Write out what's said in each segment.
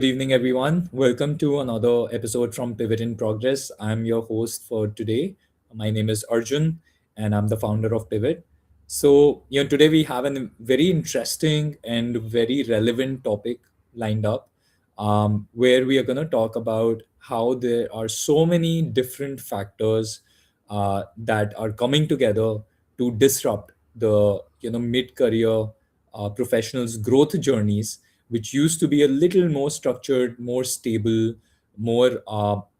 Good evening, everyone. Welcome to another episode from Pivot in Progress. I'm your host for today. My name is Arjun, and I'm the founder of Pivot. Today we have a very interesting and very relevant topic lined up, where we are going to talk about how there are so many different factors that are coming together to disrupt the mid-career professionals' growth journeys, which used to be a little more structured, more stable, more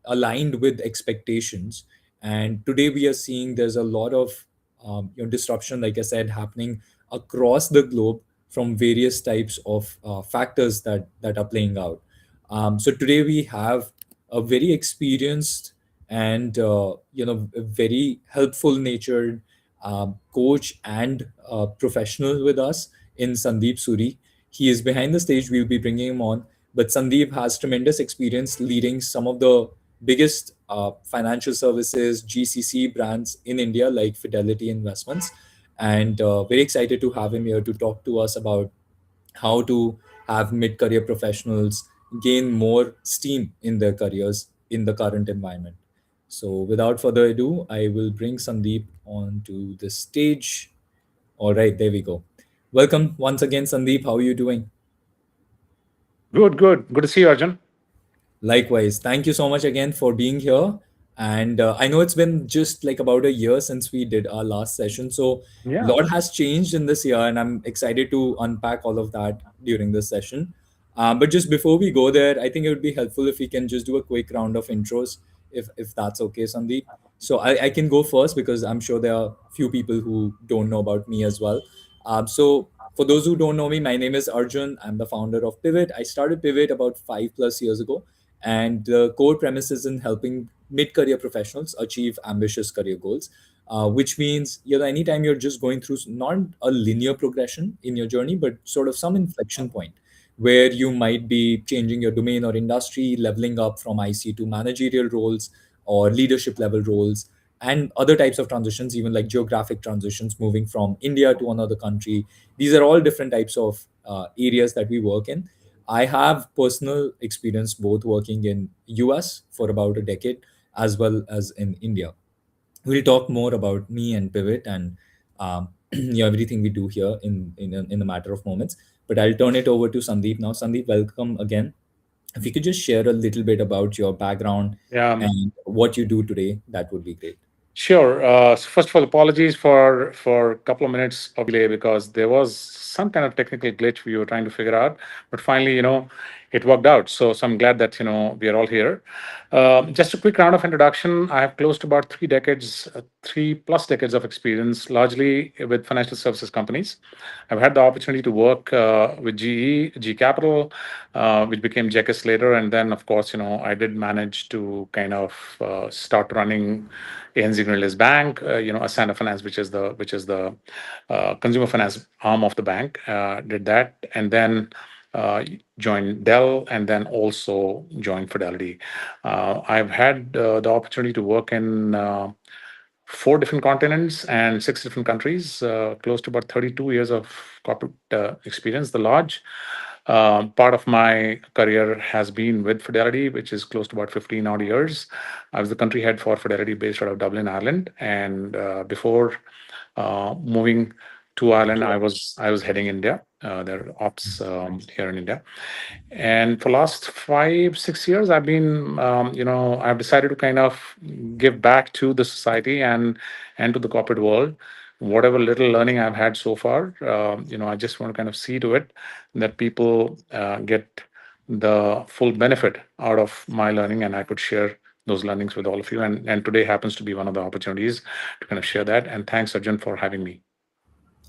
aligned with expectations. And today we are seeing there's a lot of disruption, like I said, happening across the globe from various types of factors that are playing out. So today we have a very experienced and a very helpful natured coach and professional with us in Sandeep Suri. He is behind the stage. We'll be bringing him on. But Sandeep has tremendous experience leading some of the biggest financial services, GCC brands in India, like Fidelity Investments. And very excited to have him here to talk to us about how to have mid career professionals gain more steam in their careers in the current environment. So, without further ado, I will bring Sandeep onto the stage. All right, there we go. Welcome once again, Sandeep. How are you doing? Good, good. Good to see you, Arjun. Likewise, thank you so much again for being here. And I know it's been just like about a year since we did our last session. So, a Yeah. lot has changed in this year, and I'm excited to unpack all of that during this session. But just before we go there, I think it would be helpful if we can just do a quick round of intros, if that's okay, Sandeep. So, I can go first because I'm sure there are few people who don't know about me as well. For those who don't know me, my name is Arjun. I'm the founder of Pivot. I started Pivot about 5+ years ago, and the core premise is in helping mid-career professionals achieve ambitious career goals, which means anytime you're just going through not a linear progression in your journey, but sort of some inflection point where you might be changing your domain or industry, leveling up from IC to managerial roles or leadership level roles, and other types of transitions, even like geographic transitions, moving from India to another country. These are all different types of areas that we work in. I have personal experience both working in US for about a decade as well as in India. We'll talk more about me and Pivot and everything we do here in a matter of moments. But I'll turn it over to Sandeep now. Sandeep, welcome again. If you could just share a little bit about your background Yeah. and what you do today, that would be great. Sure. So first of all, apologies for a couple of minutes of delay because there was some kind of technical glitch we were trying to figure out, but finally, it worked out. So I'm glad that we are all here. Just a quick round of introduction. I have close to about 3 decades, 3+ decades of experience, largely with financial services companies. I've had the opportunity to work with GE, G Capital, which became Jekis later, and then of course, I did manage to kind of start running ANZ Greenlist Bank, Asana Finance, which is the consumer finance arm of the bank, did that, and then joined Dell, and then also joined Fidelity. I've had the opportunity to work in 4 different continents and 6 different countries, close to about 32 years of corporate experience. The large part of my career has been with Fidelity, which is close to about 15 odd years. I was the country head for Fidelity based out of Dublin, Ireland. And before moving to Ireland, I was heading India, their ops here in India. And for last 5 6 years I've been I've decided to kind of give back to the society and to the corporate world. Whatever little learning I've had so far, I just want to kind of see to it that people get the full benefit out of my learning, and I could share those learnings with all of you, and today happens to be one of the opportunities to kind of share that. And thanks, Arjun, for having me.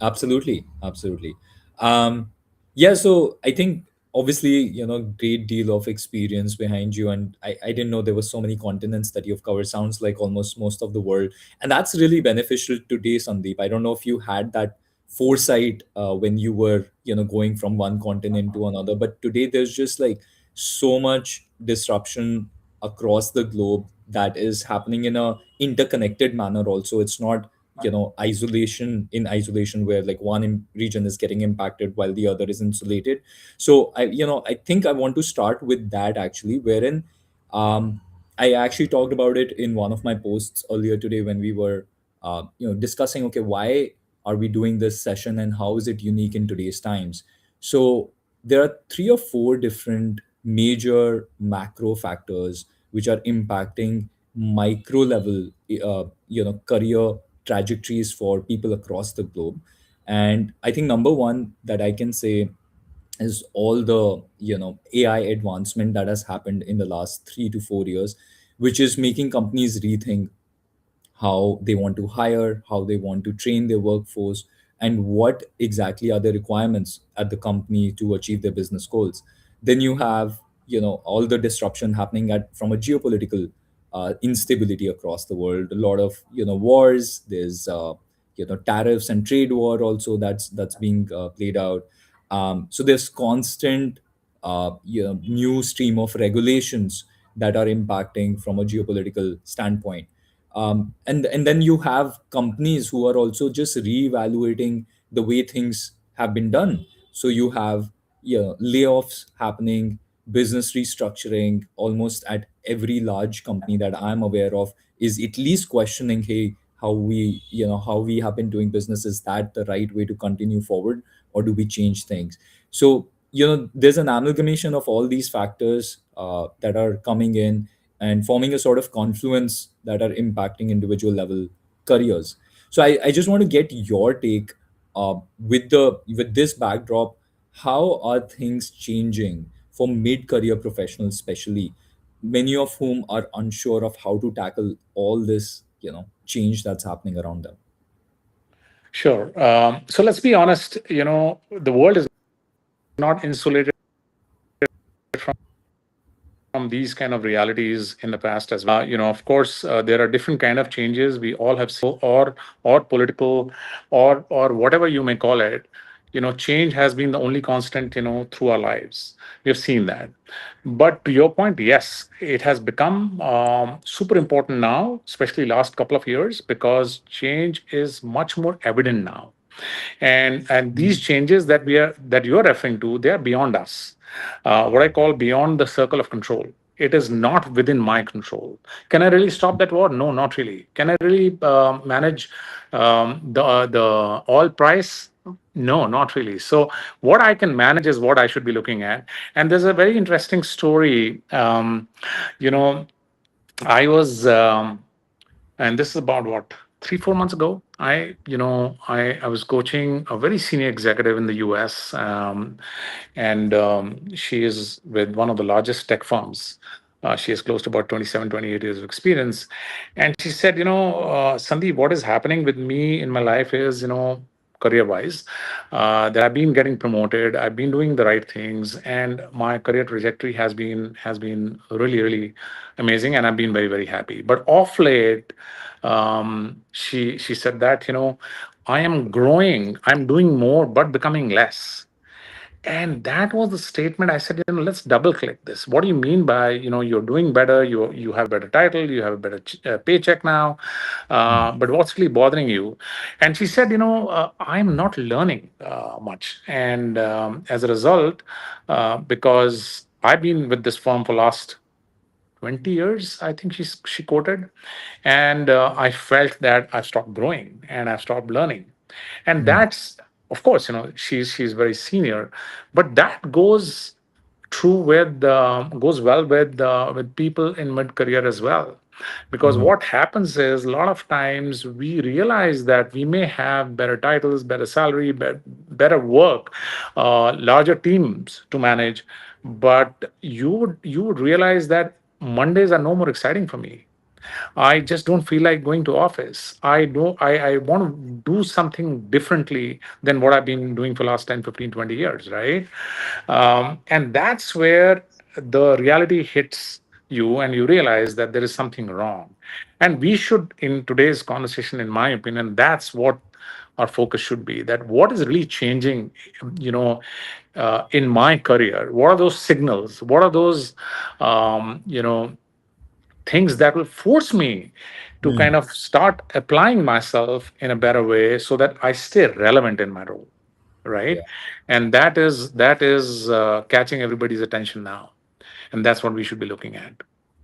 Absolutely, absolutely. Yeah, so I think obviously, great deal of experience behind you, and I didn't know there were so many continents that you've covered. Sounds like almost most of the world, and that's really beneficial today, Sandeep. I don't know if you had that foresight when you were, going from one continent to another, but today there's just like so much disruption across the globe that is happening in a interconnected manner. Also, it's not isolation where like one region is getting impacted while the other is insulated. So I think I want to start with that actually, wherein um I actually talked about it in one of my posts earlier today when we were discussing, okay, why are we doing this session and how is it unique in today's times. So there are three or four different major macro factors which are impacting micro level career trajectories for people across the globe. And I think number one that I can say is all the AI advancement that has happened in the last 3 to 4 years, which is making companies rethink how they want to hire, how they want to train their workforce, and what exactly are the requirements at the company to achieve their business goals. Then you have, all the disruption happening at from a geopolitical instability across the world. A lot of wars. There's tariffs and trade war also that's being played out. So there's constant new stream of regulations that are impacting from a geopolitical standpoint. And then you have companies who are also just reevaluating the way things have been done. So you have layoffs happening, business restructuring almost at every large company that I'm aware of is at least questioning, hey, how we have been doing business, is that the right way to continue forward, or do we change things? So there's an amalgamation of all these factors that are coming in and forming a sort of confluence that are impacting individual level careers. So I just want to get your take with this backdrop. How are things changing for mid-career professionals, especially many of whom are unsure of how to tackle all this, change that's happening around them? Sure. So let's be honest, the world is not insulated from these kind of realities in the past as well. Of course, there are different kind of changes we all have seen, or political, or whatever you may call it. Change has been the only constant, through our lives. We have seen that. But to your point, yes, it has become super important now, especially last couple of years, because change is much more evident now. And these changes that you're referring to, they are beyond us. What I call beyond the circle of control. It is not within my control. Can I really stop that war? No, not really. Can I really manage the oil price? No, not really. So what I can manage is what I should be looking at. And there's a very interesting story. You know, I was and this is about what, 3 4 months ago. I was coaching a very senior executive in the US, and she is with one of the largest tech firms. She has close to about 27 28 years of experience. And she said, Sandeep, what is happening with me in my life is, career wise, that I've been getting promoted, I've been doing the right things, and my career trajectory has been really really amazing, and I've been very very happy. But off late, she said that, I am growing, I'm doing more but becoming less. And that was the statement. I said, let's double click this. What do you mean by, you're doing better, you have a better title, you have a better paycheck now, but what's really bothering you? And she said, I'm not learning much. And as a result, because I've been with this firm for last 20 years, I think she quoted. And I felt that I've stopped growing and I've stopped learning. And Mhm. that's, of course, she's very senior, but that goes well with people in mid career as well. Because Mhm. what happens is, a lot of times we realize that we may have better titles, better salary, better work, larger teams to manage, but you would realize that Mondays are no more exciting for me. I just don't feel like going to office. I want to do something differently than what I've been doing for last 10, 15, 20 years, right? And that's where the reality hits you and you realize that there is something wrong. And we should, in today's conversation, in my opinion, that's what our focus should be, that what is really changing, you know in my career. What are those signals? What are those um, you know things that will force me to Hmm. kind of start applying myself in a better way so that I stay relevant in my role, Yeah. right? And that is catching everybody's attention now, and that's what we should be looking at.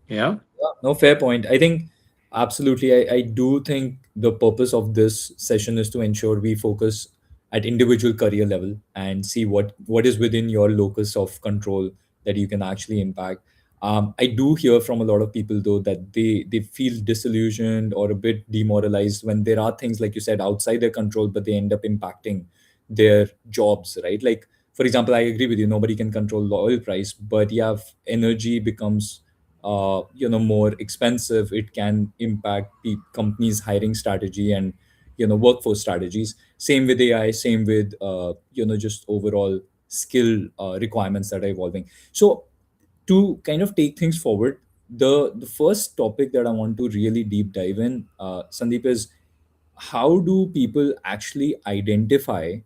Yeah. Yeah, no, fair point. I think absolutely. I do think the purpose of this session is to ensure we focus at individual career level and see what is within your locus of control that you can actually impact. I do hear from a lot of people though that they feel disillusioned or a bit demoralized when there are things like you said outside their control, but they end up impacting their jobs, right? Like for example, I agree with you. Nobody can control the oil price, but yeah, if energy becomes more expensive, it can impact companies hiring strategy and workforce strategies. Same with AI, same with just overall skill requirements that are evolving. So to kind of take things forward, the first topic that I want to really deep dive in, Sandeep, is how do people actually identify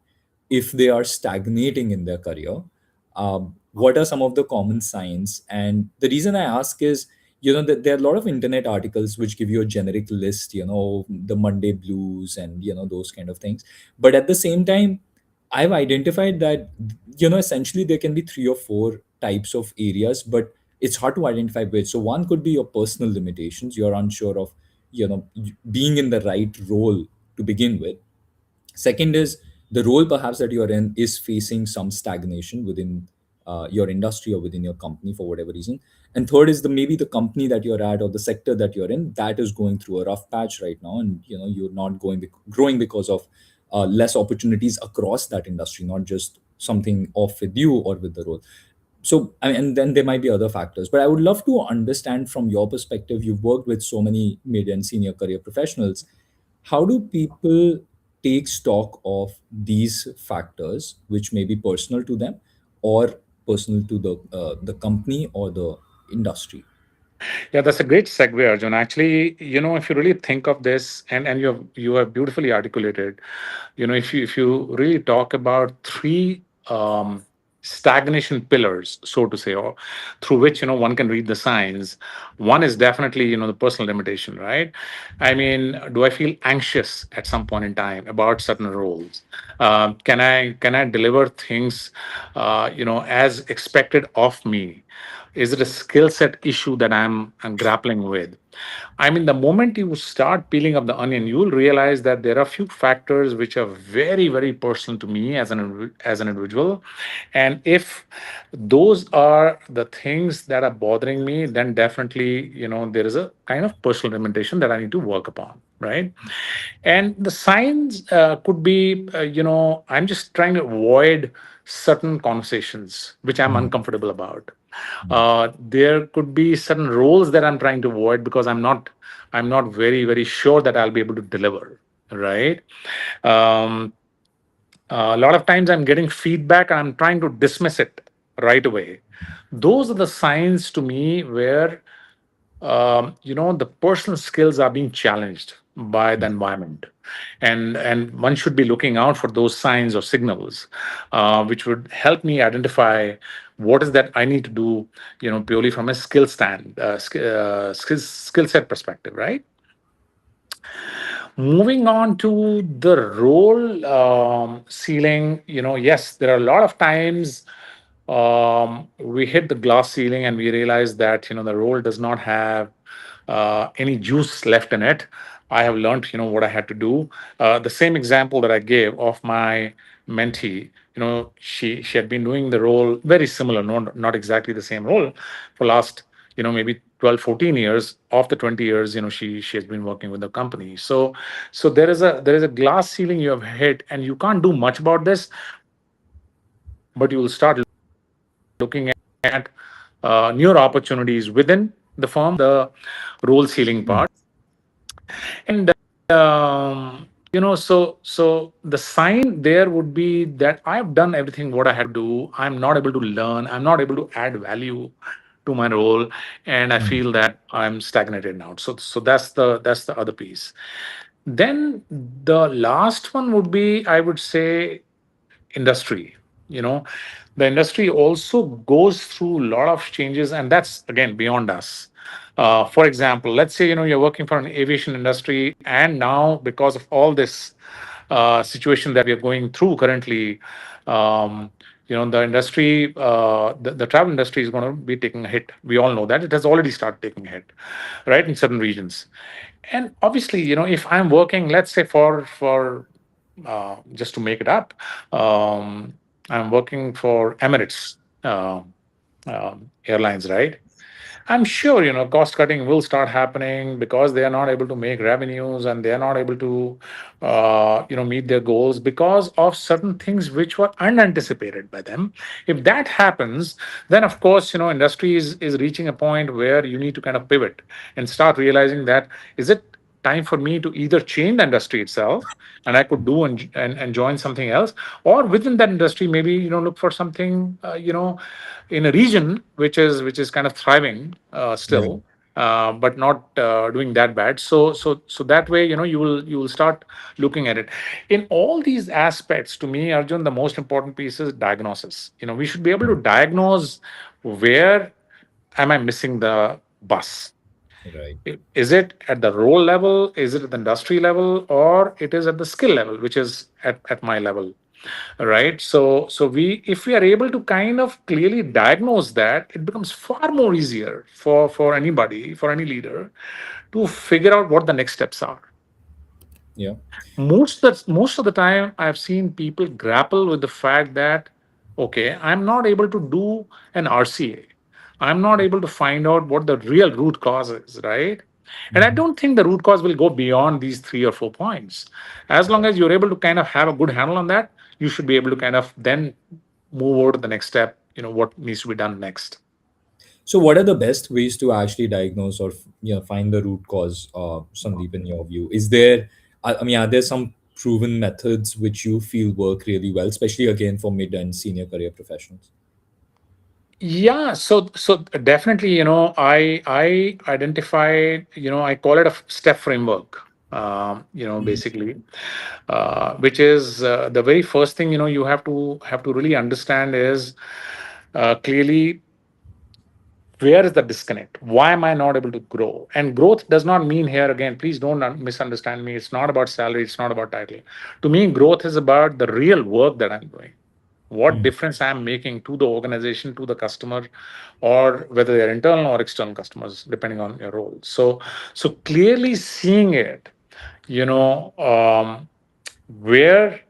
if they are stagnating in their career? What are some of the common signs? And the reason I ask is, that there are a lot of internet articles which give you a generic list, the Monday blues and, those kind of things. But at the same time, I've identified that, essentially there can be three or four types of areas, but it's hard to identify which. So one could be your personal limitations. You're unsure of, being in the right role to begin with. Second is the role perhaps that you're in is facing some stagnation within your industry or within your company for whatever reason. And third is the maybe the company that you're at or the sector that you're in that is going through a rough patch right now, and you're not growing because of less opportunities across that industry, not just something off with you or with the role. So I mean, and then there might be other factors, but I would love to understand from your perspective. You've worked with so many mid and senior career professionals. How do people take stock of these factors which may be personal to them or personal to the company or the industry? Yeah, that's a great segue, Arjun. Actually, if you really think of this, and you have beautifully articulated, if you really talk about three stagnation pillars, so to say, or through which one can read the signs. One is definitely the personal limitation, right? I mean, do I feel anxious at some point in time about certain roles? Can I deliver things as expected of me? Is it a skill set issue that I'm grappling with? I mean, the moment you start peeling up the onion, you will realize that there are a few factors which are very, very personal to me as an individual. And if those are the things that are bothering me, then definitely, there is a kind of personal limitation that I need to work upon, right? And the signs could be, I'm just trying to avoid certain conversations which I'm Mm, uncomfortable about. mm, There could be certain roles that I'm trying to avoid because I'm not very, very sure that I'll be able to deliver, right? Um, a lot of times I'm getting feedback and I'm trying to dismiss it right away. Those are the signs to me where the personal skills are being challenged by the environment, and one should be looking out for those signs or signals, which would help me identify what is that I need to do, purely from a skill set perspective, right? Moving on to the role ceiling, yes, there are a lot of times we hit the glass ceiling and we realize that the role does not have any juice left in it. I have learned what I had to do. The same example that I gave of my mentee, she had been doing the role very similar, not exactly the same role for last maybe 12, 14 years. Of the 20 years, she has been working with the company. So there is a glass ceiling you have hit, and you can't do much about this, but you will start looking at newer opportunities within the firm. The role ceiling mm, part. And so the sign there would be that I've done everything what I had to do. I'm not able to learn. I'm not able to add value to my role, and I mm, feel that I'm stagnated now. So that's the other piece. Then the last one would be, I would say, industry. You know, The industry also goes through a lot of changes, and that's again beyond us. For example, let's say you're working for an aviation industry, and now because of all this situation that we are going through currently, um, the industry, the travel industry is going to be taking a hit. We all know that it has already started taking a hit, right, in certain regions. And obviously, if I'm working, let's say for just to make it up, um, I'm working for Emirates Airlines, right? I'm sure cost cutting will start happening because they are not able to make revenues, and they are not able to meet their goals because of certain things which were unanticipated by them. If that happens, then of course industry is reaching a point where you need to kind of pivot and start realizing that, is it time for me to either change the industry itself, and I could do and join something else, or within that industry maybe look for something in a region which is kind of thriving Right. still, but not doing that bad. So that way, you will start looking at it. In all these aspects, to me, Arjun, the most important piece is diagnosis. We should be able to diagnose, where am I missing the bus? Right. Is it at the role level? Is it at the industry level? Or it is at the skill level, which is at my level? Right. So we if we are able to kind of clearly diagnose that, it becomes far more easier for anybody, for any leader, to figure out what the next steps are. Yeah. Most of the time I've seen people grapple with the fact that, okay, I'm not able to do an RCA, I'm not able to find out what the real root cause is, right? And I Mhm. don't think the root cause will go beyond these 3 or 4 points. As long Right. as you're able to kind of have a good handle on that, you should be able to kind of then move over to the next step, what needs to be done next. So, what are the best ways to actually diagnose or find the root cause, Sandeep, in your view? Is there, I mean, are there some proven methods which you feel work really well, especially again for mid and senior career professionals? Yeah, so definitely, I identified, I call it a step framework. Mhm. Basically, which is the very first thing you have to really understand is clearly, where is the disconnect? Why am I not able to grow? And growth does not mean, here again, please don't misunderstand me. It's not about salary. It's not about title. To me, growth is about the real work that I'm doing, what Mhm. difference I'm making to the organization, to the customer, or whether they're internal or external customers, depending on your role. So clearly seeing it, where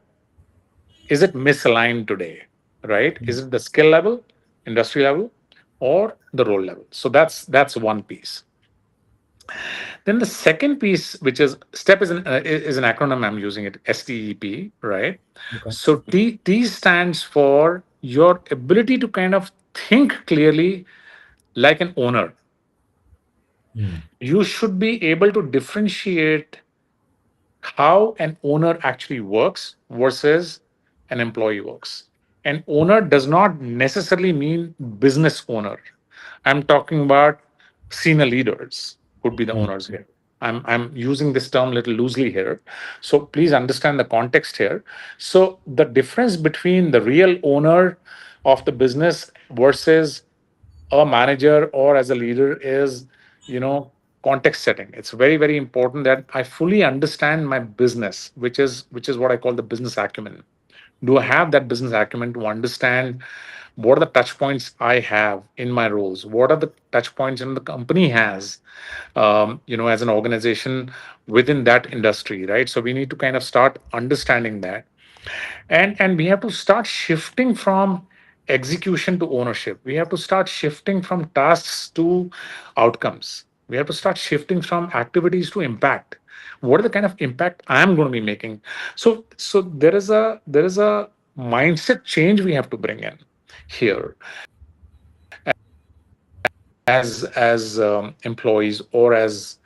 is it misaligned today, right? Is it the skill level, industry level, or the role level? So that's one piece. Then the second piece, which is STEP, is an acronym. I'm using it, STEP, right? Okay. So T stands for your ability to kind of think clearly like an owner. Mm. You should be able to differentiate how an owner actually works versus an employee works. An owner does not necessarily mean business owner. I'm talking about senior leaders could be the Mm. owners here. I'm using this term a little loosely here. So please understand the context here. So the difference between the real owner of the business versus a manager or as a leader is, you know context setting. It's very, very important that I fully understand my business, which is what I call the business acumen. Do I have that business acumen to understand what are the touch points I have in my roles, what are the touch points in the company has, as an organization within that industry, right? So we need to kind of start understanding that, and we have to start shifting from execution to ownership. We have to start shifting from tasks to outcomes. We have to start shifting from activities to impact. What are the kind of impact I'm going to be making? So there is a mindset change we have to bring in here as employees, or as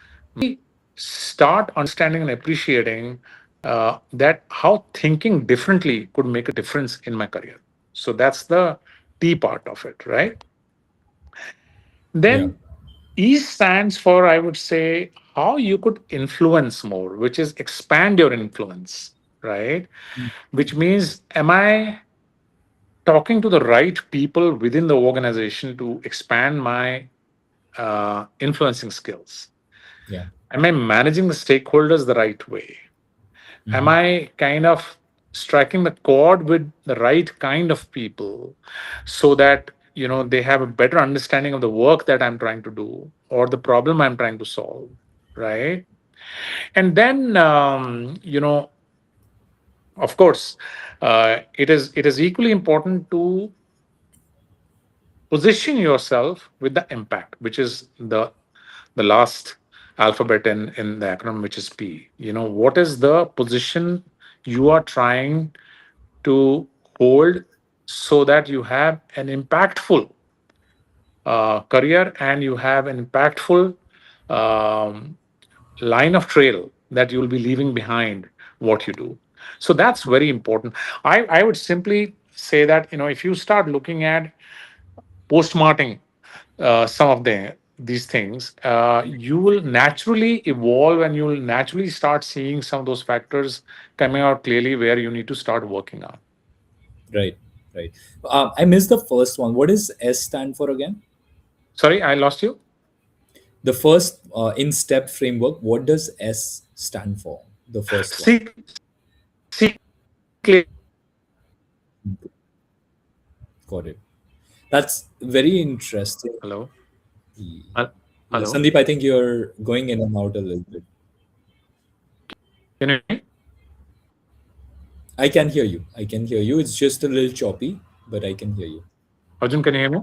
start understanding and appreciating that how thinking differently could make a difference in my career. So that's the T part of it, right? Yeah. Then E stands for, I would say, how you could influence more, which is expand your influence, right? Which means, am I talking to the right people within the organization to expand my influencing skills? Yeah. Am I managing the stakeholders the right way? Am Hmm. I kind of striking the chord with the right kind of people so that they have a better understanding of the work that I'm trying to do or the problem I'm trying to solve, right? And then of course, it is equally important to position yourself with the impact, which is the last alphabet in the acronym, which is P. What is the position you are trying to hold so that you have an impactful career and you have an impactful um, line of trail that you'll be leaving behind what you do. So that's very important. I would simply say that if you start looking at postmarking some of these things, you will naturally evolve and you will naturally start seeing some of those factors coming out clearly where you need to start working on. Right. Right. I missed the first one. What does S stand for again? Sorry, I lost you. The first in step framework. What does S stand for? The first one. See clearly. Got it. That's very interesting. Hello. Yeah, Hello. Sandeep, I think you're going in and out a little bit. Can you hear me? I can hear you. I can hear you. It's just a little choppy, but I can hear you. Arjun, can you hear me?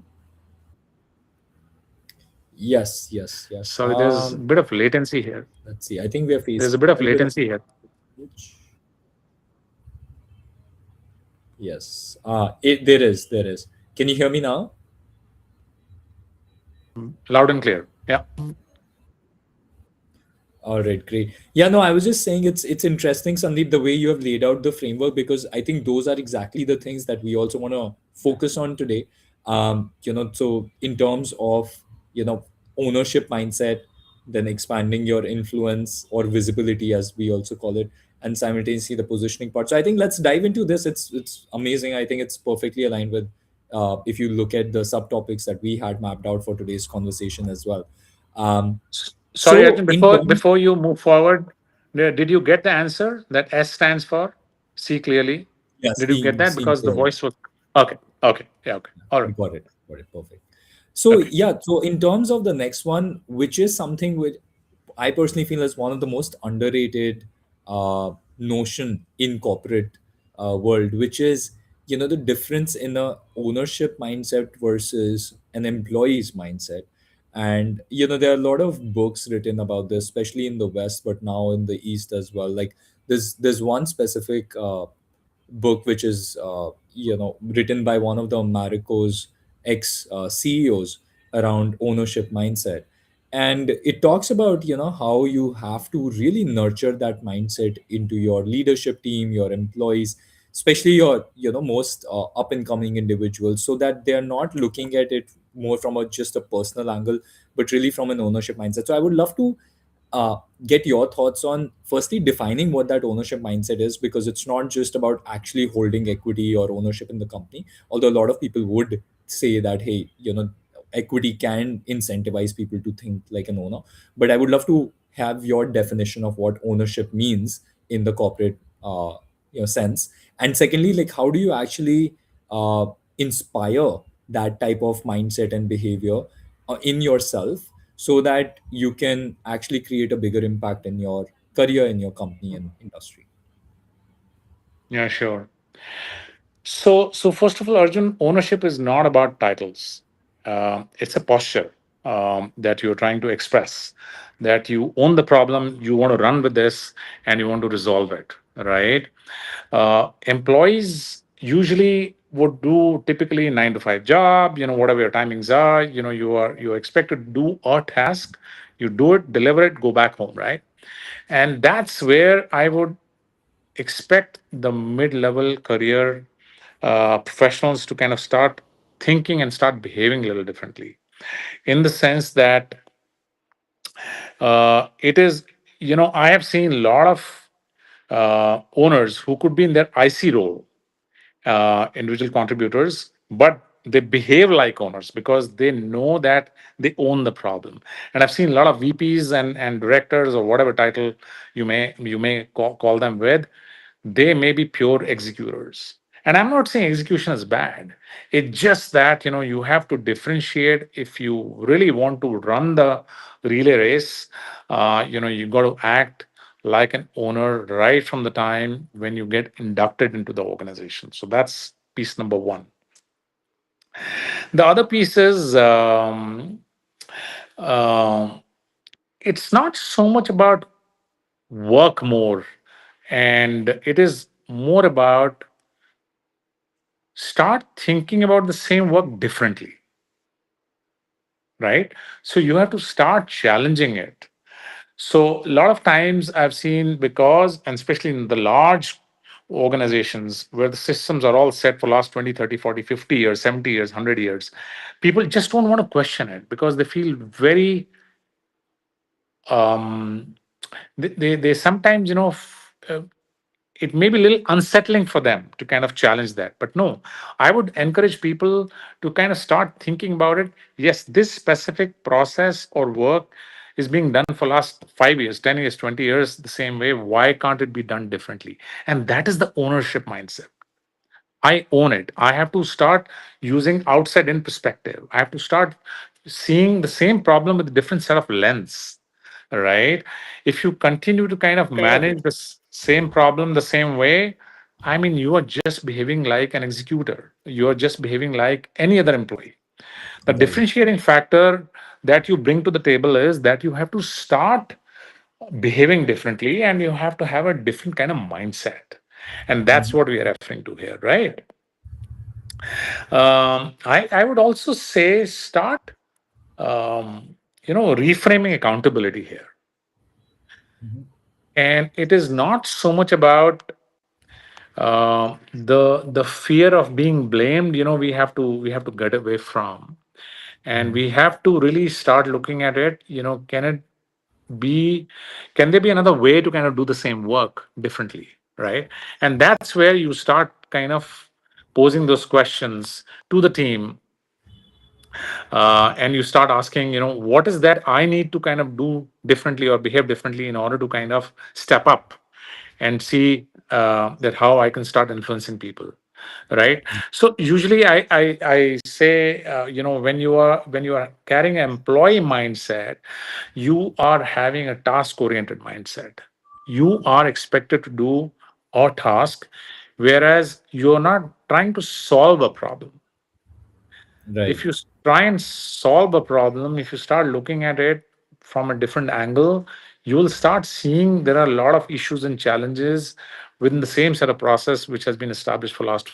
Yes, yes, yes. Sorry, there's a bit of latency here. Let's see. I think we are There's a facing bit a of little bit of latency here. glitch. Yes. There is. Can you hear me now? Loud and clear. Yeah. All right, great. Yeah, no, I was just saying it's interesting, Sandeep, the way you have laid out the framework because I think those are exactly the things that we also want to focus on today. So in terms of ownership mindset, then expanding your influence or visibility, as we also call it, and simultaneously the positioning part. So I think let's dive into this. It's amazing. I think it's perfectly aligned with if you look at the subtopics that we had mapped out for today's conversation as well. Um, Sorry, so Arjun, in before terms, before you move forward, did you get the answer that S stands for? See clearly. yeah, Did you get that? seeing Because the clearly. voice was okay. Okay. Yeah, okay. All right. Got it. Got it. Perfect. So Okay. yeah, so in terms of the next one, which is something which I personally feel is one of the most underrated notion in corporate world, which is the difference in a ownership mindset versus an employee's mindset. And there are a lot of books written about this, especially in the West, but now in the East as well. Like there's one specific book which is written by one of the Marico's ex CEOs around ownership mindset, and it talks about how you have to really nurture that mindset into your leadership team, your employees, especially your most up and coming individuals, so that they are not looking at it more from just a personal angle, but really from an ownership mindset. So I would love to uh, get your thoughts on firstly defining what that ownership mindset is, because it's not just about actually holding equity or ownership in the company, although a lot of people would say that, hey, equity can incentivize people to think like an owner. But I would love to have your definition of what ownership means in the corporate sense. And secondly, like, how do you actually uh, inspire that type of mindset and behavior in yourself, so that you can actually create a bigger impact in your career, in your company and industry? Yeah, sure. So first of all, Arjun, ownership is not about titles. It's a posture that you're trying to express that you own the problem, you want to run with this, and you want to resolve it. Right? Employees usually would do typically 9 to 5 job. Whatever your timings are. You are expected to do a task. You do it, deliver it, go back home. Right? And that's where I would expect the mid-level career professionals to kind of start thinking and start behaving a little differently in the sense that it is I have seen a lot of owners who could be in their IC role individual contributors, but they behave like owners because they know that they own the problem. And I've seen a lot of VPs and directors or whatever title you may call them with, they may be pure executors. And I'm not saying execution is bad. It's just that you have to differentiate. If you really want to run the relay race, you got to act like an owner right from the time when you get inducted into the organization. So that's piece number one. The other piece is, um, it's not so much about work more, and it is more about start thinking about the same work differently, right? So you have to start challenging it. So a lot of times I've seen, because, and especially in the large organizations where the systems are all set for last 20, 30, 40, 50 years, 70 years, 100 years, people just don't want to question it because they feel very, um, they sometimes, it may be a little unsettling for them to kind of challenge that. But no, I would encourage people to kind of start thinking about it. Yes, this specific process or work is being done for last 5 years, 10 years, 20 years the same way. Why can't it be done differently? And that is the ownership mindset. I own it. I have to start using outside in perspective. I have to start seeing the same problem with a different set of lens, right? If you continue to kind of manage the same problem the same way, I mean, you are just behaving like an executor. You are just behaving like any other employee. The Right. differentiating factor that you bring to the table is that you have to start behaving differently and you have to have a different kind of mindset. And that's Mhm. what we are referring to here, right? I would also say start, reframing accountability here. Mhm. And it is not so much about the fear of being blamed. We have to get away from, and Mhm. we have to really start looking at it. Be can there be another way to kind of do the same work differently, right? And that's where you start kind of posing those questions to the team, and you start asking, what is that I need to kind of do differently or behave differently in order to kind of step up and see that how I can start influencing people, right? So usually I say, when you are carrying an employee mindset, you are having a task oriented mindset. You are expected to do a task, whereas you're not trying to solve a problem. If Right. you try and solve a problem, if you start looking at it from a different angle, you will start seeing there are a lot of issues and challenges within the same set of process which has been established for last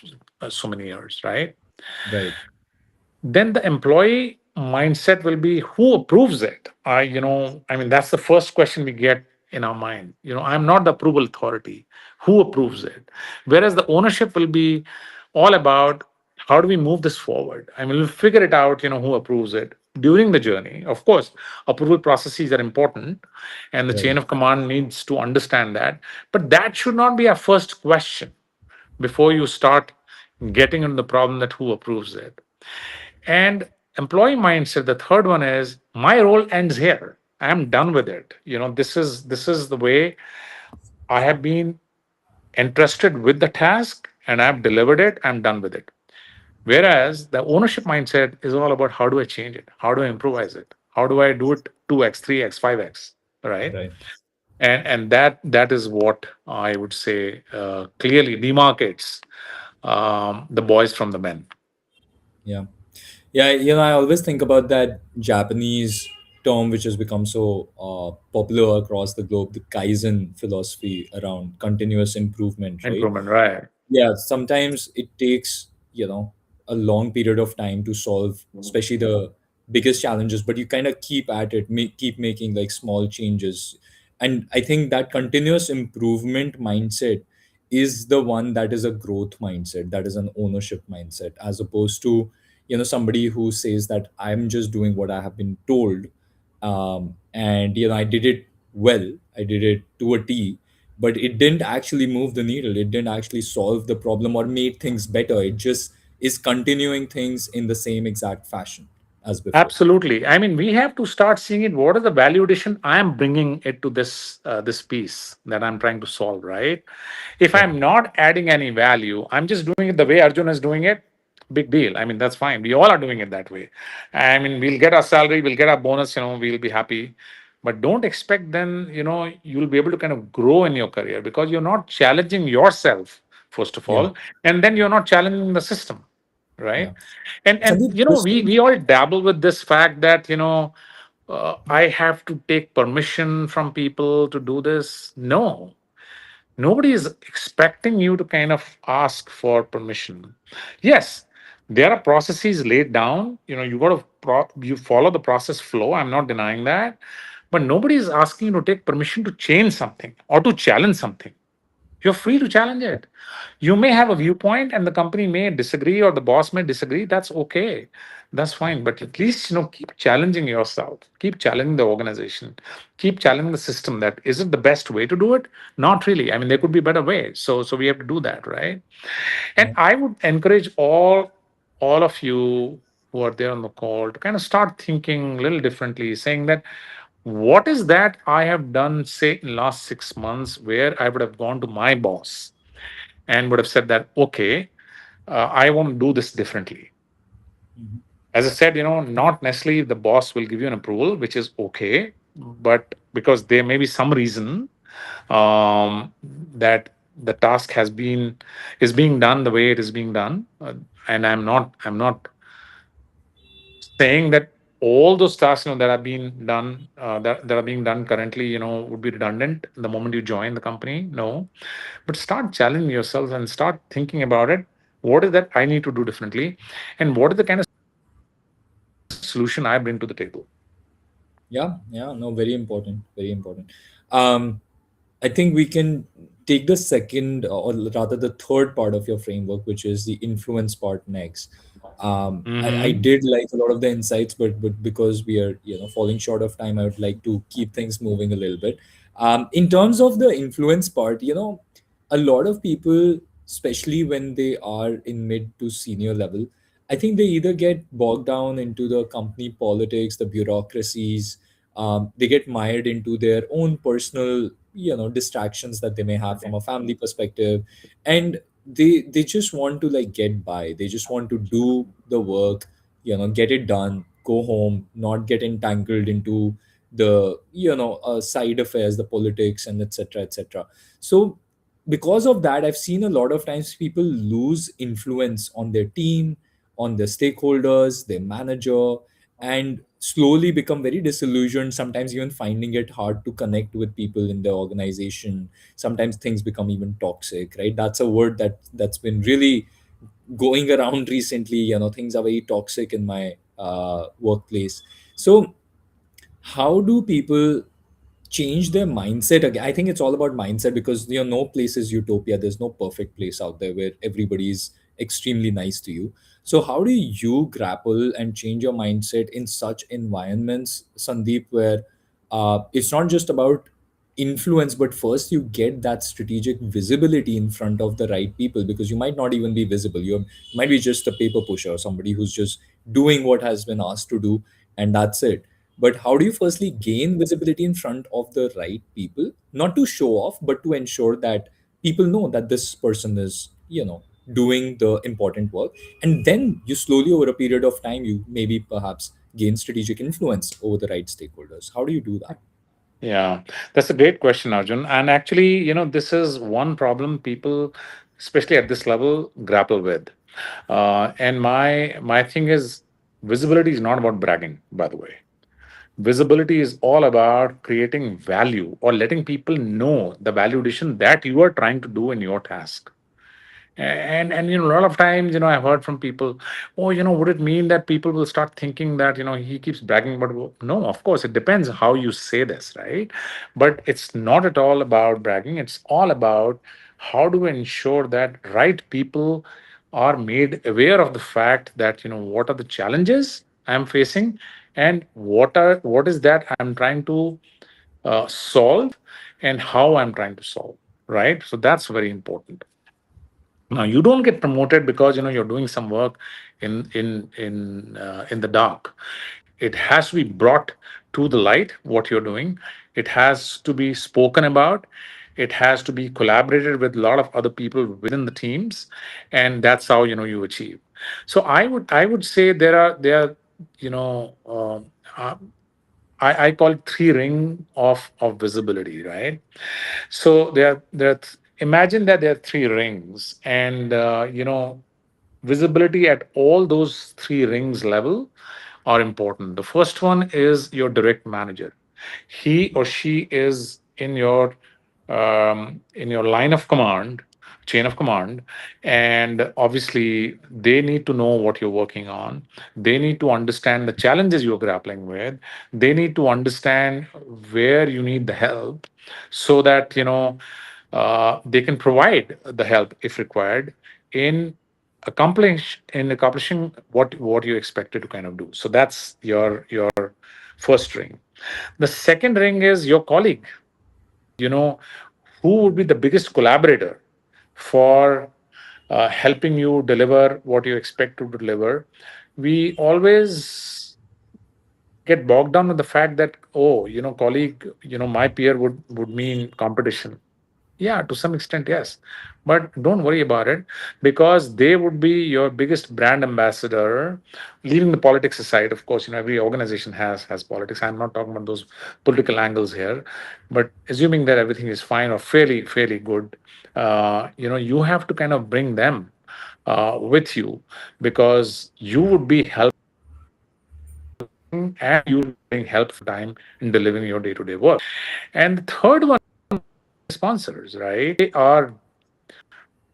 so many years, right? Right. Then the employee mindset will be who approves it. I mean, that's the first question we get in our mind. I'm not the approval authority. Who approves it? Whereas the ownership will be all about how do we move this forward. I mean, we'll figure it out, who approves it during the journey. Of course, approval processes are important, and the Right. chain of command needs to understand that. But that should not be our first question before you start getting into the problem that who approves it. And employee mindset, the third one is my role ends here. I'm done with it. This is the way I have been entrusted with the task and I've delivered it. I'm done with it. Whereas the ownership mindset is all about how do I change it? How do I improvise it? How do I do it 2x, 3x, 5x? Right. Right. And that is what I would say clearly demarcates the boys from the men. Yeah. Yeah, I always think about that Japanese term which has become so popular across the globe, the Kaizen philosophy around continuous improvement, right? Improvement, right? Yeah, sometimes it takes, a long period of time to solve, especially the biggest challenges, but you kind of keep at it, keep making like small changes. And I think that continuous improvement mindset is the one that is a growth mindset, that is an ownership mindset, as opposed to, somebody who says that I'm just doing what I have been told. And, I did it well, I did it to a T, but it didn't actually move the needle. It didn't actually solve the problem or made things better. It just is continuing things in the same exact fashion as before. Absolutely. I mean, we have to start seeing it. What is the value addition I am bringing it to this piece that I'm trying to solve, right? If Yeah, I'm not adding any value, I'm just doing it the way Arjun is doing it. Big deal. I mean, that's fine. We all are doing it that way. I mean, we'll get our salary, we'll get our bonus. We'll be happy. But don't expect then, you'll be able to kind of grow in your career because you're not challenging yourself first of yeah, all, and then you're not challenging the system, yeah. right? and Sandeep, we firstly, we all dabble with this fact that I have to take permission from people to do this. No, nobody is expecting you to kind of ask for permission. Yes, there are processes laid down. You got to you follow the process flow. I'm not denying that, but nobody is asking you to take permission to change something or to challenge something. You're free to challenge it. You may have a viewpoint and the company may disagree or the boss may disagree. That's okay. That's fine. But at least, keep challenging yourself. Keep challenging the organization. Keep challenging the system that is it the best way to do it? Not really. I mean, there could be better ways. So we have to do that, right? And yeah, I would encourage all of you who are there on the call to kind of start thinking a little differently, saying that what is that I have done, say, in last 6 months, where I would have gone to my boss and would have said that, okay, I want to do this differently. mhm, As I said, not necessarily the boss will give you an approval, which is okay, but because there may be some reason that the task is being done the way it is being done, and I'm not saying that all those tasks that are being done that are being done currently would be redundant the moment you join the company. No, but start challenging yourself and start thinking about it. What is that I need to do differently, and what is the kind of solution I bring to the table? yeah, yeah. No, very important, very important. Um, I think we can take the second, or rather the third part of your framework, which is the influence part next. I Hmm. did like a lot of the insights, but because we are falling short of time, I would like to keep things moving a little bit. In terms of the influence part, a lot of people, especially when they are in mid to senior level, I think they either get bogged down into the company politics, the bureaucracies. They get mired into their own personal distractions that they may have from a family perspective, and they just want to like get by. They just want to do the work, get it done, go home, not get entangled into the side affairs, the politics, and etc etc. So because of that, I've seen a lot of times people lose influence on their team, on their stakeholders, their manager, and slowly become very disillusioned, sometimes even finding it hard to connect with people in the organization. Sometimes things become even toxic, right? That's a word that's been really going around recently. Things are very toxic in my workplace. So how do people change their mindset again? I think it's all about mindset, because no place is utopia. There's no perfect place out there where everybody is extremely nice to you. So how do you grapple and change your mindset in such environments, Sandeep, where it's not just about influence, but first you get that strategic visibility in front of the right people, because you might not even be visible. You might be just a paper pusher, or somebody who's just doing what has been asked to do, and that's it. But how do you firstly gain visibility in front of the right people, not to show off, but to ensure that people know that this person is, doing the important work? And then you slowly, over a period of time, you maybe perhaps gain strategic influence over the right stakeholders. How do you do that? Yeah, that's a great question, Arjun. And actually, this is one problem people, especially at this level, grapple with. And my thing is, visibility is not about bragging, by the way. Visibility is all about creating value or letting people know the value addition that you are trying to do in your task. And a lot of times, I've heard from people, oh, would it mean that people will start thinking that he keeps bragging about no, of course, it depends how you say this, right? But it's not at all about bragging. It's all about how do we ensure that right people are made aware of the fact that what are the challenges I'm facing, and what is that I'm trying to solve, and how I'm trying to solve. right? So that's very important. Now you don't get promoted because you're doing some work in the dark. It has to be brought to the light what you're doing. It has to be spoken about. It has to be collaborated with a lot of other people within the teams, and that's how you achieve. So I would say there are you know uh, I call it three ring of visibility, right? So imagine that there are three rings, and visibility at all those three rings level are important. The first one is your direct manager. He or she is in your line of command, chain of command, and obviously they need to know what you're working on. They need to understand the challenges you're grappling with. They need to understand where you need the help, so that they can provide the help if required in accomplishing what you expected to kind of do. So that's your first ring. The second ring is your colleague. You know, who would be the biggest collaborator for helping you deliver what you expect to deliver? We always get bogged down with the fact that, oh, colleague, my peer would mean competition. Yeah, to some extent, yes. But don't worry about it, because they would be your biggest brand ambassador. Leaving the politics aside, of course, every organization has politics. I'm not talking about those political angles here, but assuming that everything is fine or fairly good, you have to kind of bring them with you, because you would be helping and you would be getting help from time to time in delivering your day-to-day work. And the third one is your senior sponsors, right? They are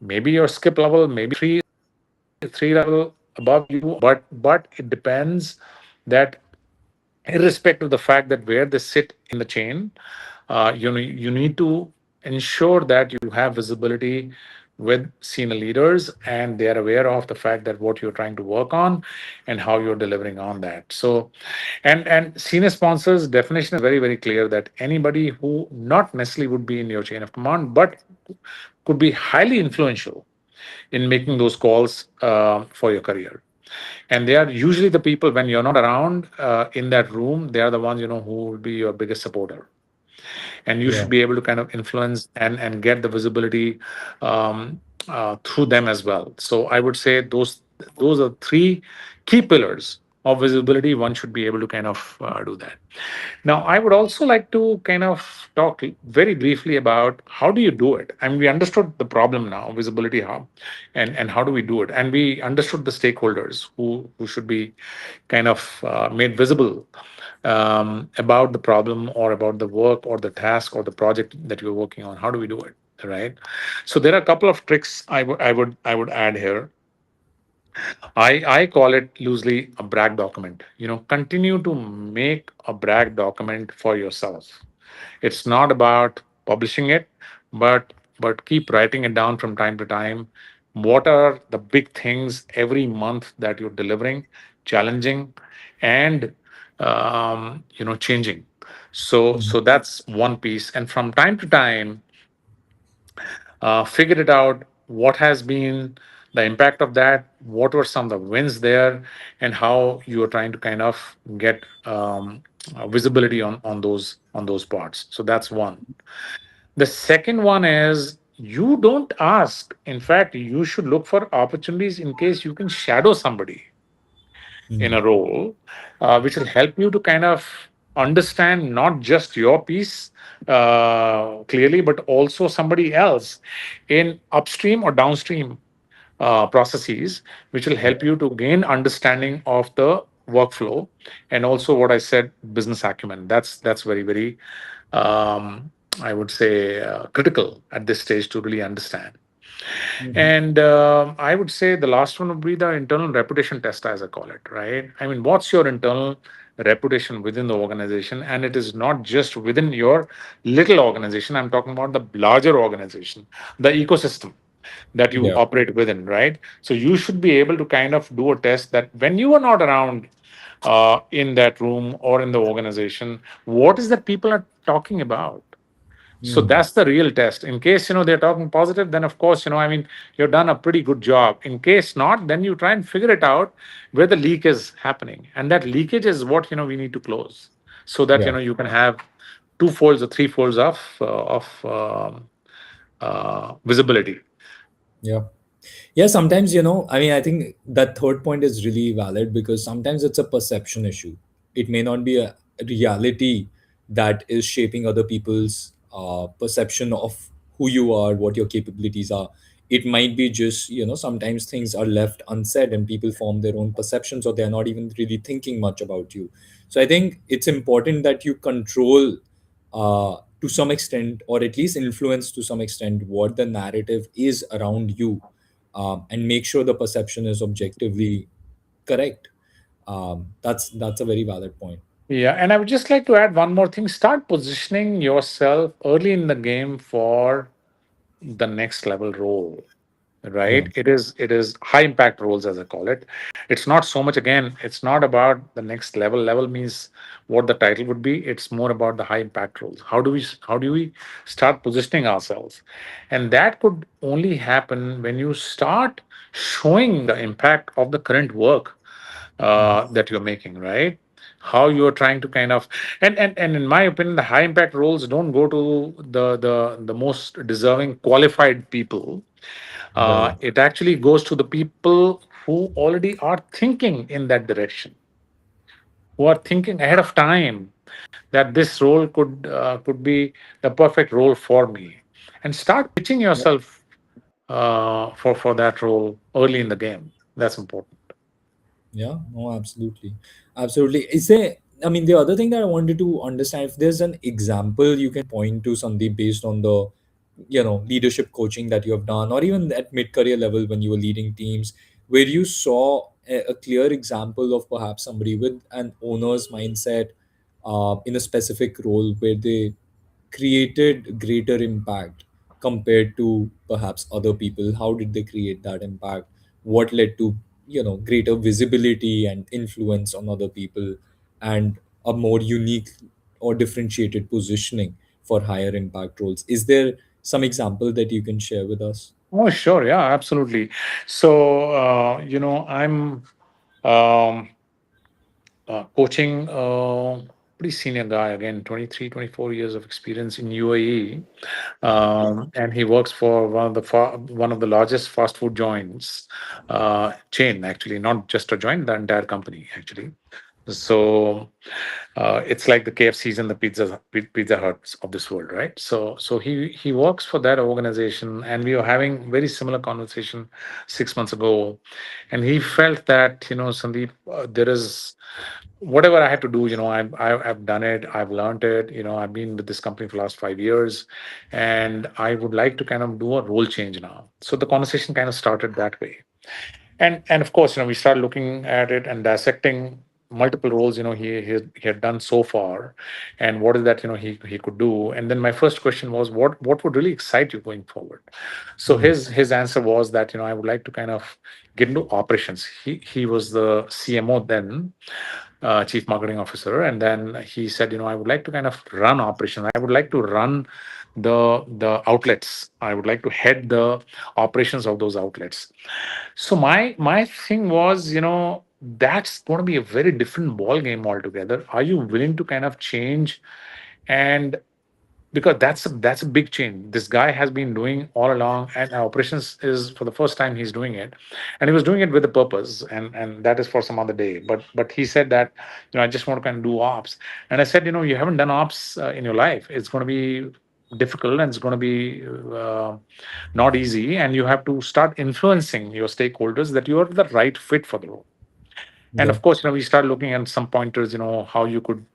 maybe your skip level, maybe three level above you, but it depends that, irrespective of the fact that where they sit in the chain, you need to ensure that you have visibility with senior leaders, and they are aware of the fact that what you're trying to work on and how you're delivering on that. So, and senior sponsors definition is very, very clear, that anybody who not necessarily would be in your chain of command, but could be highly influential in making those calls for your career. And they are usually the people, when you're not around in that room, they are the ones who will be your biggest supporter, and you Yeah. should be able to kind of influence and get the visibility through them as well. So I would say those are three key pillars of visibility. One should be able to kind of do that. Now, I would also like to kind of talk very briefly about how do you do it. I mean, we understood the problem now, visibility, how, and how do we do it, and we understood the stakeholders who should be kind of made visible about the problem or about the work or the task or the project that you're working on. How do we do it, right? So there are a couple of tricks I would add here. I call it loosely a brag document. Continue to make a brag document for yourself. It's not about publishing it, but keep writing it down from time to time. What are the big things every month that you're delivering, challenging, and changing. So that's one piece. And from time to time, figured it out, what has been the impact of that, what were some of the wins there, and how you are trying to kind of get visibility on those parts. So that's one. The second one is, you don't ask. In fact, you should look for opportunities in case you can shadow somebody in Mhm. a role, which will help you to kind of understand not just your piece clearly, but also somebody else in upstream or downstream processes, which will help you to gain understanding of the workflow, and also what I said, business acumen. That's very, very, um, I would say, critical at this stage to really understand. Mhm. And I would say the last one would be the internal reputation test, as I call it, right? I mean, what's your internal reputation within the organization? And it is not just within your little organization, I'm talking about the larger organization, the ecosystem that you Yeah. operate within, right? So you should be able to kind of do a test that when you are not around in that room or in the organization, what is that people are talking about? So that's the real test. In case they're talking positive, then of course I mean you've done a pretty good job. In case not, then you try and figure it out where the leak is happening, and that leakage is what we need to close, so that Yeah. you can have two folds or three folds of visibility. Yeah. Yeah, sometimes, I mean, I think that third point is really valid because sometimes it's a perception issue. It may not be a reality that is shaping other people's perception of who you are, what your capabilities are. It might be just, sometimes things are left unsaid and people form their own perceptions or they're not even really thinking much about you. So I think it's important that you control to some extent, or at least influence to some extent, what the narrative is around you, and make sure the perception is objectively correct. That's a very valid point. Yeah, and I would just like to add one more thing. Start positioning yourself early in the game for the next level role, Yeah, right? It is high impact roles, as I call it. It's not so much, again, it's not about the next level means what the title would be. It's more about the high impact roles. How do we start positioning ourselves? And that could only happen when you start showing the impact of the current work that you're making, right? How you're trying to kind of, and in my opinion, the high impact roles don't go to the most deserving qualified people. right. It actually goes to the people who already are thinking in that direction, who are thinking ahead of time that this role could be the perfect role for me, and start pitching yourself for that role early in the game. That's important. Yeah, no, absolutely. Absolutely. Is there, I mean, the other thing that I wanted to understand, if there's an example you can point to, Sandeep, based on the, leadership coaching that you have done, or even at mid-career level when you were leading teams, where you saw a clear example of perhaps somebody with an owner's mindset in a specific role where they created greater impact compared to perhaps other people. How did they create that impact? What led to greater visibility and influence on other people, and a more unique or differentiated positioning for higher impact roles? Is there some example that you can share with us? Oh, sure. Yeah, absolutely. So, I'm um, coaching a pretty senior guy, again, 23, 24 years of experience in UAE. And he works for one of the largest fast food joints chain, actually, not just a joint, the entire company, actually. So it's like the KFCs and the Pizza Huts of this world, right? So he works for that organization, and we were having very similar conversation 6 months ago, and he felt that Sandeep, there is whatever I had to do. I've done it, I've learned it. I've been with this company for the last 5 years, and I would like to kind of do a role change now. So the conversation kind of started that way, and of course we started looking at it and dissecting multiple roles he had done so far, and what is that he could do. And then my first question was, what would really excite you going forward? So Hmm. his answer was that I would like to kind of get into operations. He was the CMO then, chief marketing officer, and then he said, I would like to kind of run operations. I would like to run the outlets. I would like to head the operations of those outlets. So my thing was, that's going to be a very different ball game altogether. Are you willing to kind of change? And because that's a big change. This guy has been doing all along, and operations is for the first time he's doing it, and he was doing it with a purpose, and that is for some other day. But he said that I just want to kind of do ops, and I said, you haven't done ops in your life. It's going to be difficult, and it's going to be not easy, and you have to start influencing your stakeholders that you are the right fit for the role. And Yeah. of course, we start looking at some pointers, how you could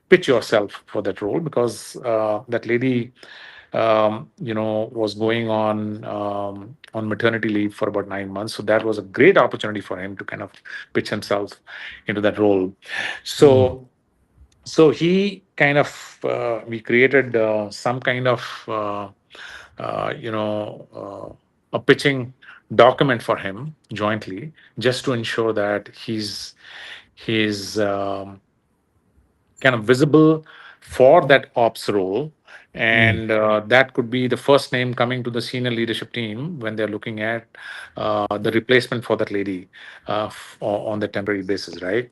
pitch yourself for that role, because that lady, was going on maternity leave for about 9 months. So that was a great opportunity for him to kind of pitch himself into that role. Hmm. So he kind of we created some kind of a pitching document for him jointly, just to ensure that he's kind of visible for that ops role, Mm, and that could be the first name coming to the senior leadership team when they're looking at the replacement for that lady on the temporary basis, right?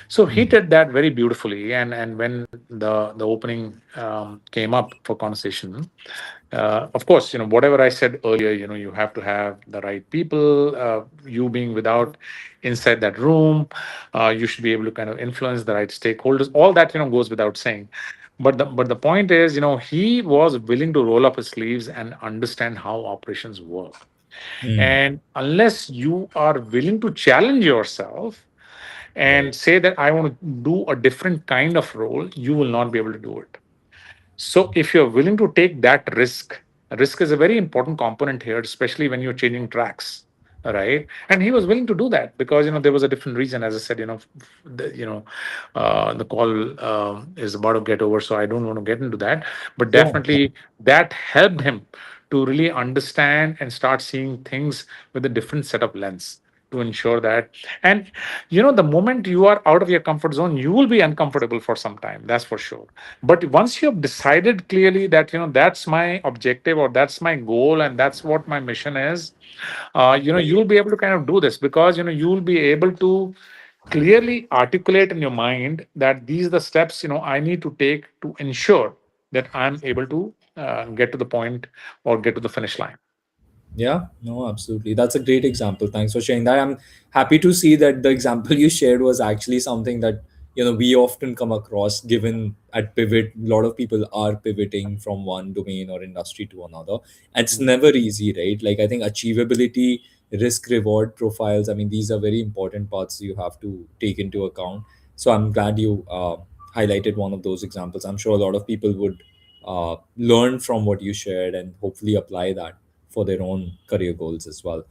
So he mm, did that very beautifully, and when the opening came up for conversation, of course, whatever I said earlier, you have to have the right people. You being without inside that room, you should be able to kind of influence the right stakeholders. All that goes without saying. But the point is, he was willing to roll up his sleeves and understand how operations work. mm. And unless you are willing to challenge yourself Right. and say that I want to do a different kind of role, you will not be able to do it. So if you're willing to take that risk is a very important component here, especially when you're changing tracks, right? And he was willing to do that because there was a different reason. As I said, the call is about to get over, so I don't want to get into that. But Sure. definitely that helped him to really understand and start seeing things with a different set of lens to ensure that. And the moment you are out of your comfort zone, you will be uncomfortable for some time, that's for sure. But once you have decided clearly that that's my objective or that's my goal and that's what my mission is, you'll be able to kind of do this because you'll be able to clearly articulate in your mind that these are the steps I need to take to ensure that I'm able to get to the point or get to the finish line. Yeah, no, absolutely. That's a great example. Thanks for sharing that. I'm happy to see that the example you shared was actually something that, we often come across, given at Pivot, a lot of people are pivoting from one domain or industry to another. It's never easy, right? Like, I think achievability, risk reward profiles, I mean, these are very important parts you have to take into account. So I'm glad you highlighted one of those examples. I'm sure a lot of people would learn from what you shared and hopefully apply that for their own career goals as well.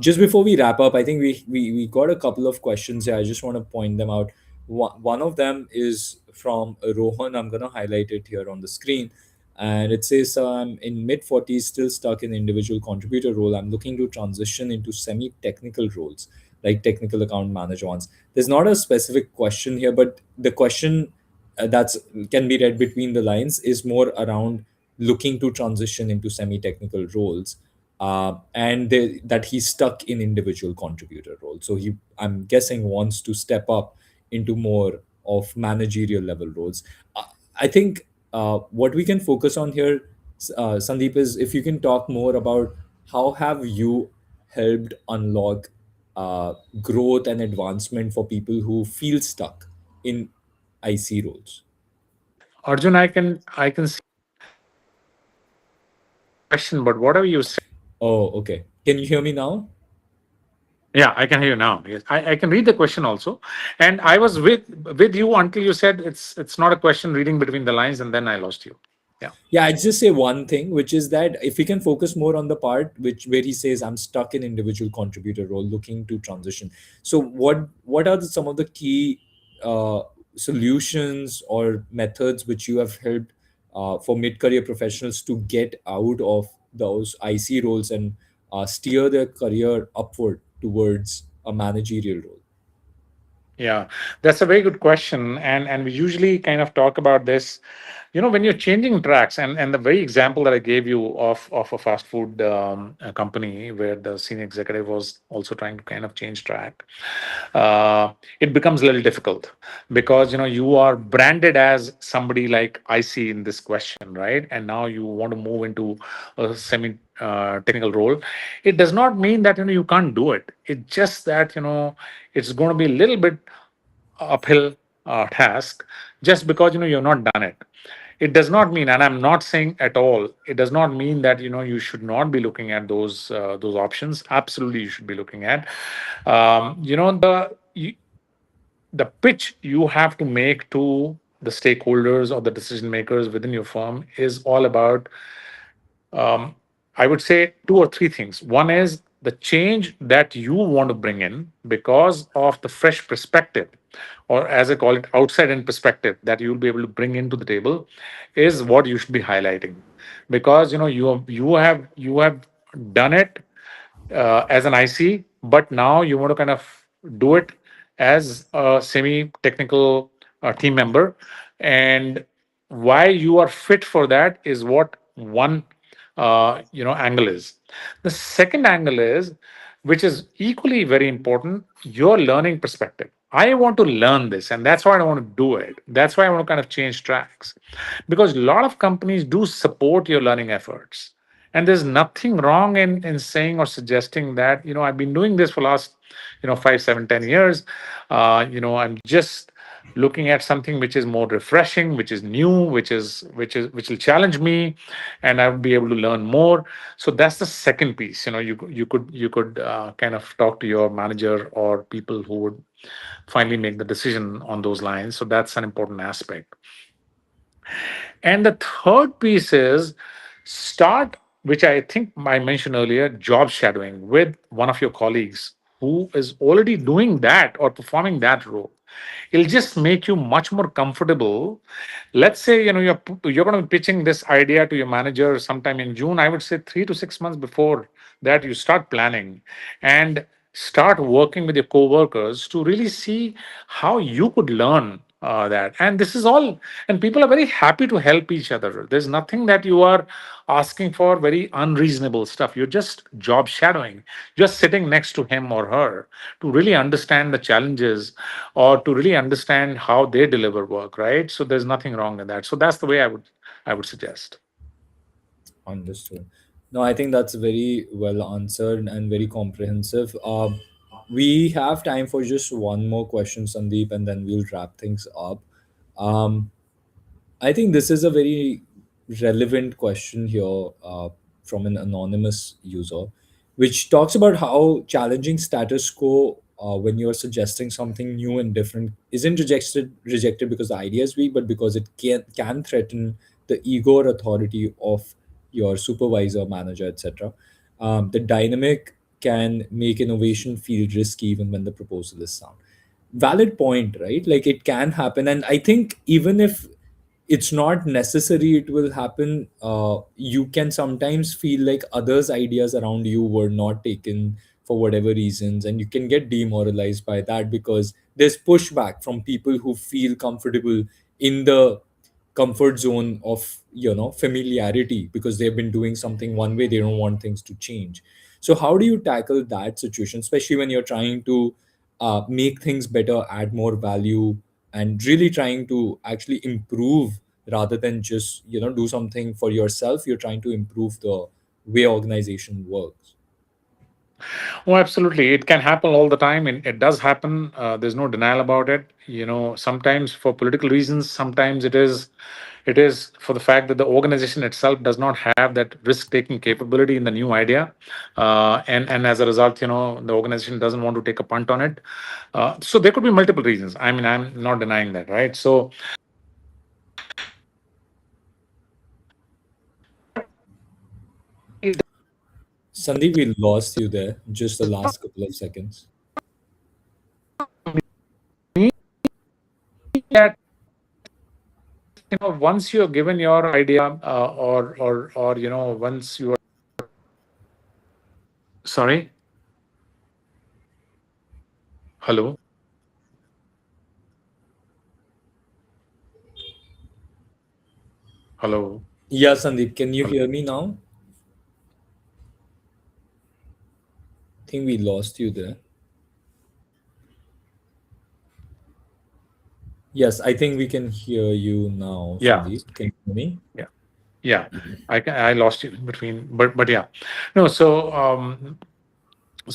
Just before we wrap up, I think we got a couple of questions here. I just want to point them out. One of them is from Rohan. I'm going to highlight it here on the screen. And it says, I'm in mid 40s, still stuck in individual contributor role. I'm looking to transition into semi technical roles, like technical account manager ones. There's not a specific question here, but the question that's can be read between the lines is more around looking to transition into semi-technical roles, and that he's stuck in individual contributor roles. So I'm guessing, wants to step up into more of managerial level roles. uh, I think what we can focus on here, Sandeep, is if you can talk more about how have you helped unlock growth and advancement for people who feel stuck in IC roles. Arjun, I can see the question, but whatever you said. Oh, okay. Can you hear me now? Yeah, I can hear you now. Yes, I can read the question also. And I was with you until you said it's not a question reading between the lines, and then I lost you. Yeah. Yeah, I'd just say one thing, which is that if we can focus more on the part where he says, "I'm stuck in individual contributor role, looking to transition." So, what are some of the key uh, solutions or methods which you have helped for mid-career professionals to get out of those IC roles and steer their career upward towards a managerial role? Yeah, that's a very good question, and we usually kind of talk about this. When you're changing tracks, and the very example that I gave you of a fast food company where the senior executive was also trying to kind of change track, it becomes a little difficult because you are branded as somebody like I see in this question, right? And now you want to move into a semi technical role. It does not mean that you can't do it. It's just that it's going to be a little bit uphill task just because you've not done it. It does not mean, and I'm not saying at all, it does not mean that you should not be looking at those options. Absolutely, you should be looking at. The pitch you have to make to the stakeholders or the decision makers within your firm is all about, um, I would say, two or three things. One is the change that you want to bring in because of the fresh perspective, or as I call it, outside in perspective that you'll be able to bring into the table, is what you should be highlighting. Because you have done it as an IC, but now you want to kind of do it as a semi-technical team member, and why you are fit for that is what one angle is. The second angle is, which is equally very important, your learning perspective. I want to learn this, and that's why I want to do it. That's why I want to kind of change tracks, because a lot of companies do support your learning efforts, and there's nothing wrong in saying or suggesting that, I've been doing this for last 5, 7, 10 years. I'm just looking at something which is more refreshing, which is new, which will challenge me, and I will be able to learn more. So that's the second piece. You could kind of talk to your manager or people who would finally make the decision on those lines. So that's an important aspect. And the third piece is start, which I think I mentioned earlier, job shadowing with one of your colleagues who is already doing that or performing that role. It'll just make you much more comfortable. Let's say you're going to be pitching this idea to your manager sometime in June. I would say 3 to 6 months before that, you start planning and start working with your coworkers to really see how you could learn that. And this is all, and people are very happy to help each other. There's nothing that you are asking for very unreasonable stuff. You're just job shadowing, just sitting next to him or her to really understand the challenges or to really understand how they deliver work, right? So there's nothing wrong in that. So that's the way I would suggest. Understood. No, I think that's very well answered and very comprehensive. We have time for just one more question, Sandeep, and then we'll wrap things up. Um, I think this is a very relevant question here from an anonymous user, which talks about how challenging status quo when you are suggesting something new and different isn't rejected because the idea is weak, but because it can threaten the ego or authority of your supervisor, manager, etc. The dynamic can make innovation feel risky even when the proposal is sound. Valid point, right? Like it can happen, and I think even if it's not necessary it will happen, you can sometimes feel like others ideas around you were not taken for whatever reasons, and you can get demoralized by that because there's pushback from people who feel comfortable in the comfort zone of familiarity because they've been doing something one way, they don't want things to change. So how do you tackle that situation, especially when you're trying to make things better, add more value, and really trying to actually improve rather than just do something for yourself? You're trying to improve the way organization works. Oh, absolutely. It can happen all the time, and it does happen. There's no denial about it. Sometimes for political reasons, sometimes it is for the fact that the organization itself does not have that risk-taking capability in the new idea, and as a result, the organization doesn't want to take a punt on it. So there could be multiple reasons. I mean, I'm not denying that, right? So it Sandeep, we lost you there just the last couple of seconds. doesn't mean that once you're given your idea, or once you are, sorry, hello, hello, Yeah, Sandeep, can you hello. hear me now? I think we lost you there. Yes, I think we can hear you now, Yeah, Sandeep. Can you hear me? yeah, yeah. I lost you in between, but yeah, no. So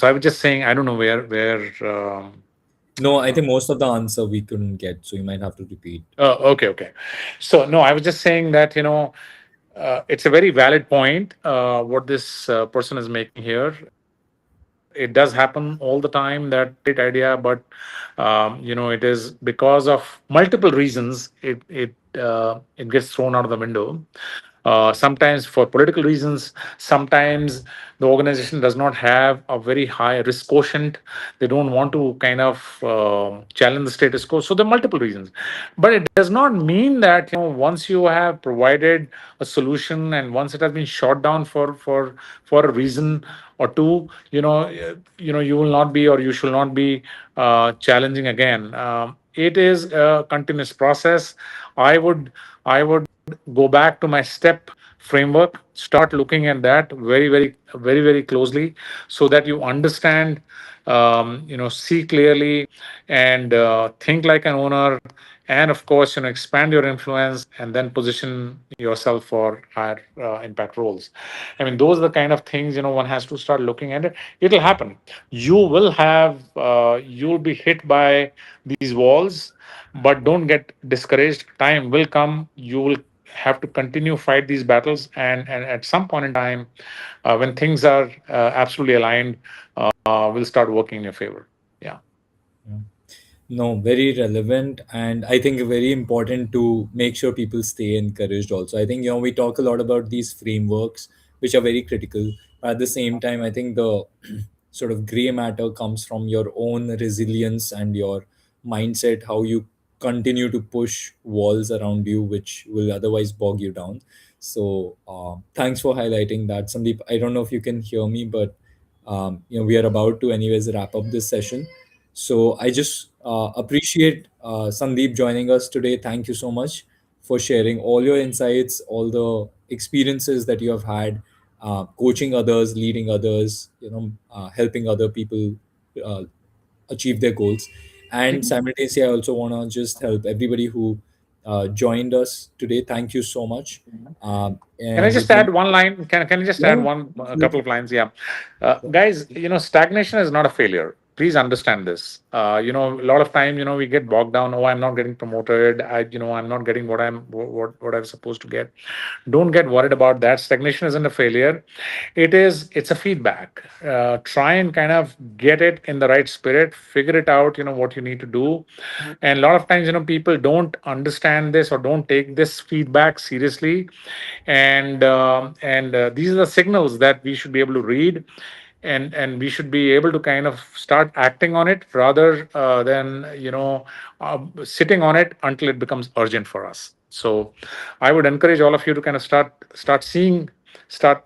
I was just saying, I don't know where. No, I Uh, think most of the answer we couldn't get, so you might have to repeat. okay, okay. So no, I was just saying that it's a very valid point what this person is making here. It does happen all the time, that idea, but it is because of multiple reasons it gets thrown out of the window. Sometimes for political reasons, sometimes the organization does not have a very high risk quotient. They don't want to kind of challenge the status quo. So there are multiple reasons, but it does not mean that once you have provided a solution and once it has been shot down for a reason or two, you will not be, or you should not be challenging again. It is a continuous process. I would I would go back to my step framework, start looking at that very closely, so that you understand, see clearly, and think like an owner, and of course, expand your influence, and then position yourself for higher impact roles. I mean, those are the kind of things, one has to start looking at it. It'll happen. You'll be hit by these walls, but don't get discouraged. Time will come. You will have to continue fight these battles, and at some point in time, when things are absolutely aligned, will start working in your favor. Yeah. Yeah. No, very relevant, and I think very important to make sure people stay encouraged also. I think, we talk a lot about these frameworks, which are very critical. But at the same time, I think the sort of gray matter comes from your own resilience and your mindset, how you continue to push walls around you, which will otherwise bog you down. So, thanks for highlighting that, Sandeep. I don't know if you can hear me, but we are about to, anyways, wrap up this session. So I just appreciate Sandeep joining us today. Thank you so much for sharing all your insights, all the experiences that you have had, coaching others, leading others, helping other people uh, achieve their goals. And simultaneously, I also want to just help everybody who joined us today. Thank you so much. Can I And just add one line? Can I just add yeah, one a couple absolutely. of lines? Yeah, guys, stagnation is not a failure. Please understand this. A lot of time, we get bogged down. Oh, I'm not getting promoted. I'm not getting what I'm supposed to get. Don't get worried about that. Stagnation isn't a failure. It's a feedback. Try and kind of get it in the right spirit. Figure it out. What you need to do. And a lot of times, people don't understand this or don't take this feedback seriously, and these are the signals that we should be able to read, and we should be able to kind of start acting on it, rather than sitting on it until it becomes urgent for us. So I would encourage all of you to kind of start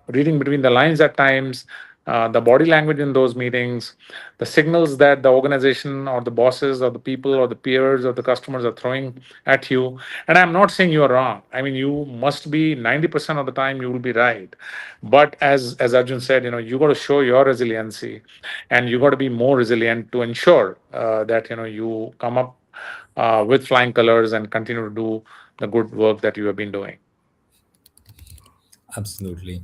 reading between the lines at times, the body language in those meetings, the signals that the organization or the bosses or the people or the peers or the customers are throwing at you. And I'm not saying you are wrong. I mean, you must be 90% of the time you will be right. But as Arjun said, you got to show your resiliency, and you got to be more resilient to ensure that you come up with flying colors and continue to do the good work that you have been doing. Absolutely.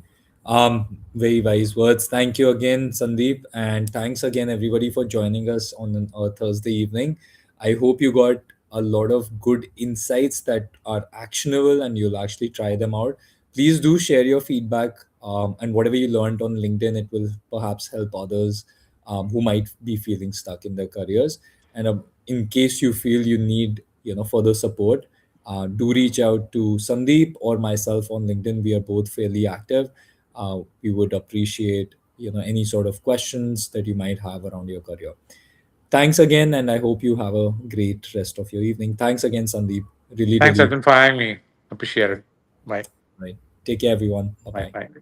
Very wise words. Thank you again, Sandeep, and thanks again, everybody, for joining us on a Thursday evening. I hope you got a lot of good insights that are actionable and you'll actually try them out. Please do share your feedback, and whatever you learned on LinkedIn, it will perhaps help others who might be feeling stuck in their careers. And in case you feel you need, further support, do reach out to Sandeep or myself on LinkedIn. We are both fairly active. We would appreciate any sort of questions that you might have around your career. Thanks again, and I hope you have a great rest of your evening. Thanks again, Sandeep. Really, Thanks, really Arjun, for having me. Appreciate it. Bye. right. Take care, everyone. Bye Bye. bye. Bye.